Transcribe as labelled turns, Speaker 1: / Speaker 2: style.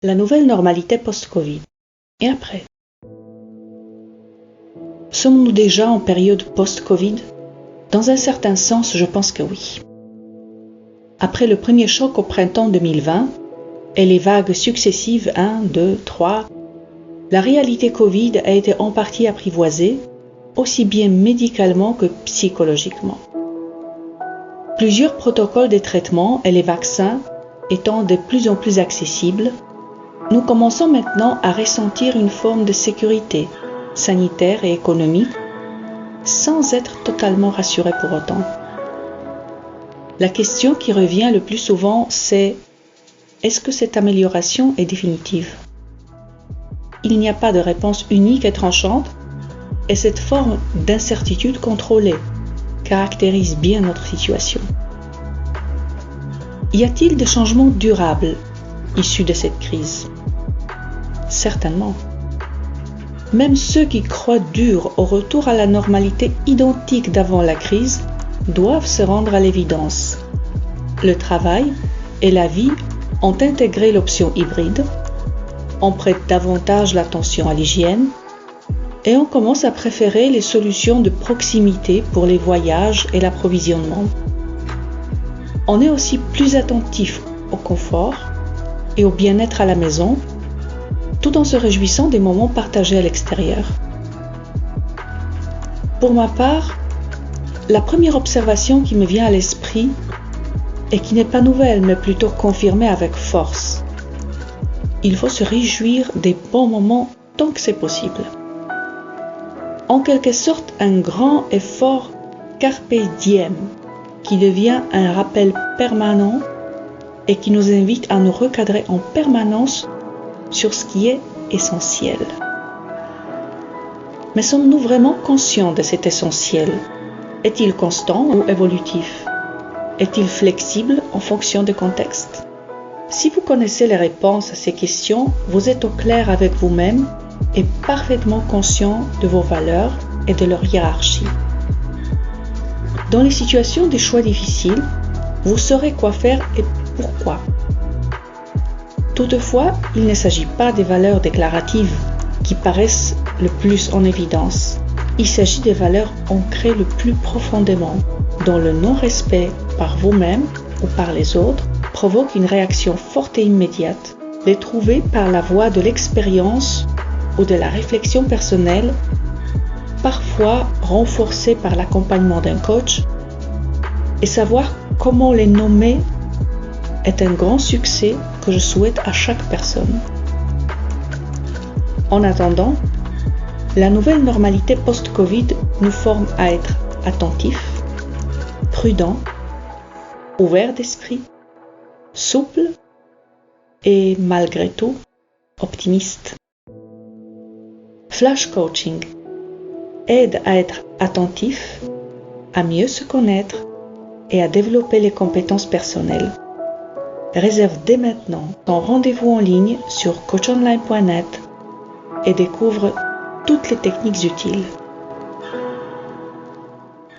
Speaker 1: La nouvelle normalité post-Covid. Et après? Sommes-nous déjà en période post-Covid? Dans un certain sens, je pense que oui. Après le premier choc au printemps 2020 et les vagues successives 1, 2, 3, la réalité Covid a été en partie apprivoisée, aussi bien médicalement que psychologiquement. Plusieurs protocoles de traitement et les vaccins étant de plus en plus accessibles, nous commençons maintenant à ressentir une forme de sécurité sanitaire et économique sans être totalement rassurés pour autant. La question qui revient le plus souvent, c'est: est-ce que cette amélioration est définitive? Il n'y a pas de réponse unique et tranchante, et cette forme d'incertitude contrôlée caractérise bien notre situation. Y a-t-il des changements durables issus de cette crise? Certainement. Même ceux qui croient dur au retour à la normalité identique d'avant la crise doivent se rendre à l'évidence. Le travail et la vie ont intégré l'option hybride, on prête davantage l'attention à l'hygiène et on commence à préférer les solutions de proximité pour les voyages et l'approvisionnement. On est aussi plus attentif au confort et au bien-être à la maison, tout en se réjouissant des moments partagés à l'extérieur. Pour ma part, la première observation qui me vient à l'esprit et qui n'est pas nouvelle mais plutôt confirmée avec force: il faut se réjouir des bons moments tant que c'est possible. En quelque sorte, un grand et fort carpe diem qui devient un rappel permanent et qui nous invite à nous recadrer en permanence sur ce qui est essentiel. Mais sommes-nous vraiment conscients de cet essentiel? Est-il constant ou évolutif? Est-il flexible en fonction du contexte? Si vous connaissez les réponses à ces questions, vous êtes au clair avec vous-même et parfaitement conscient de vos valeurs et de leur hiérarchie. Dans les situations de choix difficiles, vous saurez quoi faire et pourquoi. Toutefois, il ne s'agit pas des valeurs déclaratives qui paraissent le plus en évidence. Il s'agit des valeurs ancrées le plus profondément, dont le non-respect par vous-même ou par les autres provoque une réaction forte et immédiate. Les trouver par la voie de l'expérience ou de la réflexion personnelle, parfois renforcée par l'accompagnement d'un coach, et savoir comment les nommer est un grand succès que je souhaite à chaque personne. En attendant, la nouvelle normalité post-Covid nous forme à être attentifs, prudents, ouverts d'esprit, souples et malgré tout optimistes. Flash Coaching aide à être attentif, à mieux se connaître et à développer les compétences personnelles. Réserve dès maintenant ton rendez-vous en ligne sur coachonline.net et découvre toutes les techniques utiles.